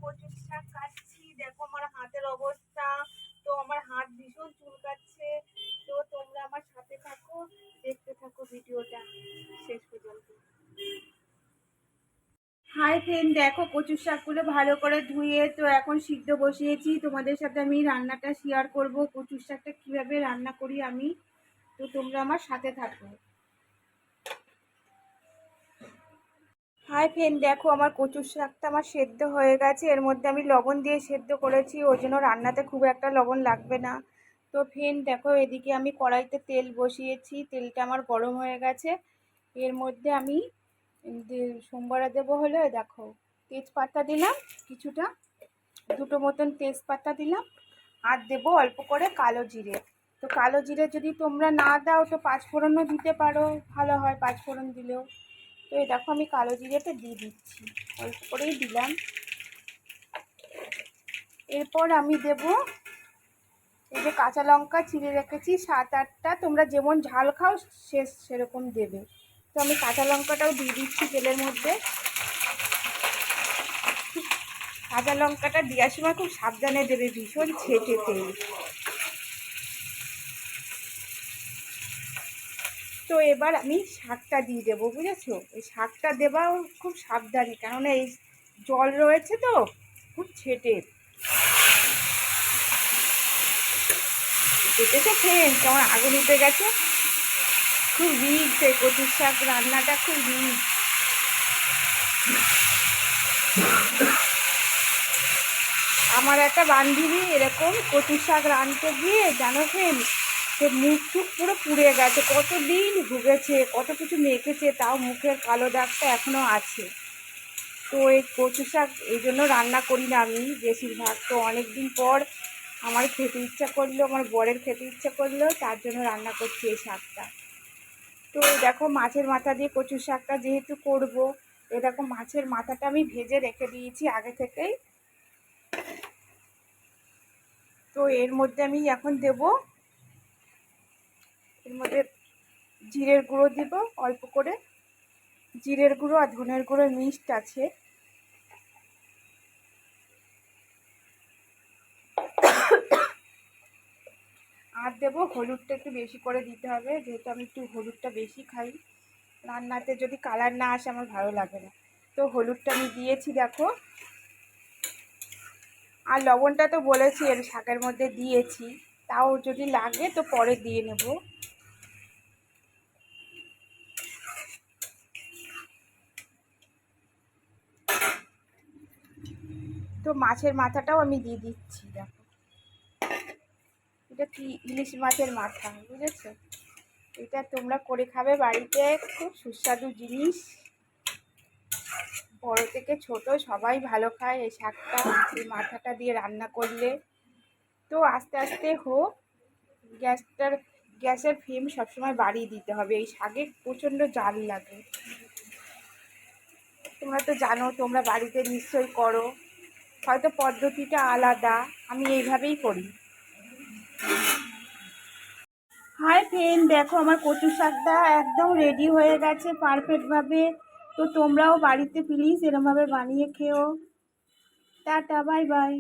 কচুর শাক কাটছি। দেখো আমার হাতের অবস্থা। তো আমার হাত ভীষণ চুলকাচ্ছে। তো তোমরা আমার সাথে থাকো, দেখতে থাকো ভিডিওটা শেষ পর্যন্ত। হাই ফ্রেন্ড, দেখো কচুর শাকগুলো ভালো করে ধুয়ে তো এখন সিদ্ধ বসিয়েছি। তোমাদের সাথে আমি রান্নাটা শেয়ার করব, কচুর শাকটা কিভাবে রান্না করি আমি। তো তোমরা আমার সাথে থাকো। হাই ফ্রেন্ড, দেখো আমার কচুর শাকটা আমার সেদ্ধ হয়ে গেছে। এর মধ্যে আমি লবণ দিয়ে সেদ্ধ করেছি, ওই জন্য রান্নাতে খুব একটা লবণ লাগবে না। তো ফ্রেন্ড দেখো, এদিকে আমি কড়াইতে তেল বসিয়েছি, তেলটা আমার গরম হয়ে গেছে। এর মধ্যে আমি সোমবারে দেবো হলো, দেখো তেজপাতা দিলাম কিছুটা, দুটো মতন তেজপাতা দিলাম, আর দেবো অল্প করে কালো জিরে। তো কালো জিরে যদি তোমরা না দাও তো পাঁচফোড়নও দিতে পারো, ভালো হয় পাঁচফোড়ন দিলেও। তো এই দেখো আমি কালো জিরেটা দিয়ে দিচ্ছি, অল্প করেই দিলাম। এরপর আমি দেব এই যে কাঁচা লঙ্কা চিড়ে রেখেছি 7-8টা, তোমরা যেমন ঝাল খাও সেরকম দেবে। তো আমি কাঁচা লঙ্কাটাও দিয়ে দিচ্ছি তেলের মধ্যে। কাঁচা লঙ্কাটা দেওয়ার সময় খুব সাবধানে দেবে, ভীষণ ছেটে তেল। তো এবার আমি শাকটা দিয়ে দেবো, বুঝেছো? এই শাকটা দেওয়াও খুব সাবধানে, কেননা এই জল রয়েছে তো খুব ছেটে। দেখেছো ফ্রেন্ড কেমন আগুন উঠে গেছে? খুব রিস্ক এই কচুর শাক রান্নাটা, খুব রিস্ক। আমার একটা বান্ধবী এরকম কচুর শাক রাঁধতে গিয়ে জানো ফ্রেন্ড, সে মুখ টুক পুরো পুড়ে গেছে, কতদিন ভুগেছে, কত কিছু মেখেছে, তাও মুখের কালো দাগটা এখনও আছে। তো এই কচু শাক এই জন্য রান্না করি না আমি বেশিরভাগ। তো অনেক দিন পর আমার খেতে ইচ্ছা করলো, আমার বরের খেতে ইচ্ছা করলো, তার জন্য রান্না করছি এই শাকটা। তো দেখো মাছের মাথা দিয়ে কচু শাকটা যেহেতু করব, এরকম মাছের মাথাটা আমি ভেজে রেখে দিয়েছি আগে থেকেই। তো এর মধ্যে আমি এখন দেব, এর মধ্যে জিরের গুঁড়ো দিব অল্প করে, জিরের গুঁড়ো আর ধনের গুঁড়ো মিক্সড আছে। আর দেবো হলুদটা একটু বেশি করে দিতে হবে, যেহেতু আমি একটু হলুদটা বেশি খাই। রান্নাতে যদি কালার না আসে আমার ভালো লাগে না। তো হলুদটা আমি দিয়েছি দেখো। আর লবণটা তো বলেছি এর শাকের মধ্যে দিয়েছি, তাও যদি লাগে তো পরে দিয়ে নেব। তো মাছের মাথাটাও আমি দিয়ে দিচ্ছি দেখো। এটা কি ইলিশ মাছের মাথা, বুঝেছো? এটা তোমরা করে খাবে বাড়িতে, খুব সুস্বাদু জিনিস। বড় থেকে ছোট সবাই ভালো খায় এই শাকটা, এই মাথাটা দিয়ে রান্না করলে। তো আস্তে আস্তে হোক, গ্যাসের ফ্লেম সবসময় বাড়িয়ে দিতে হবে, এই শাকে প্রচণ্ড জাল লাগে। তোমরা তো জানো, তোমরা বাড়িতে নিশ্চয়ই করো, হয়তো পদ্ধতিটা আলাদা, আমি এইভাবেই করি। হাই ফ্রেন্ড, দেখো আমার কচু শাকটা একদম রেডি হয়ে গেছে পারফেক্টভাবে। তো তোমরাও বাড়িতে প্লিজ এরমভাবে বানিয়ে খেও। Tata, bye bye.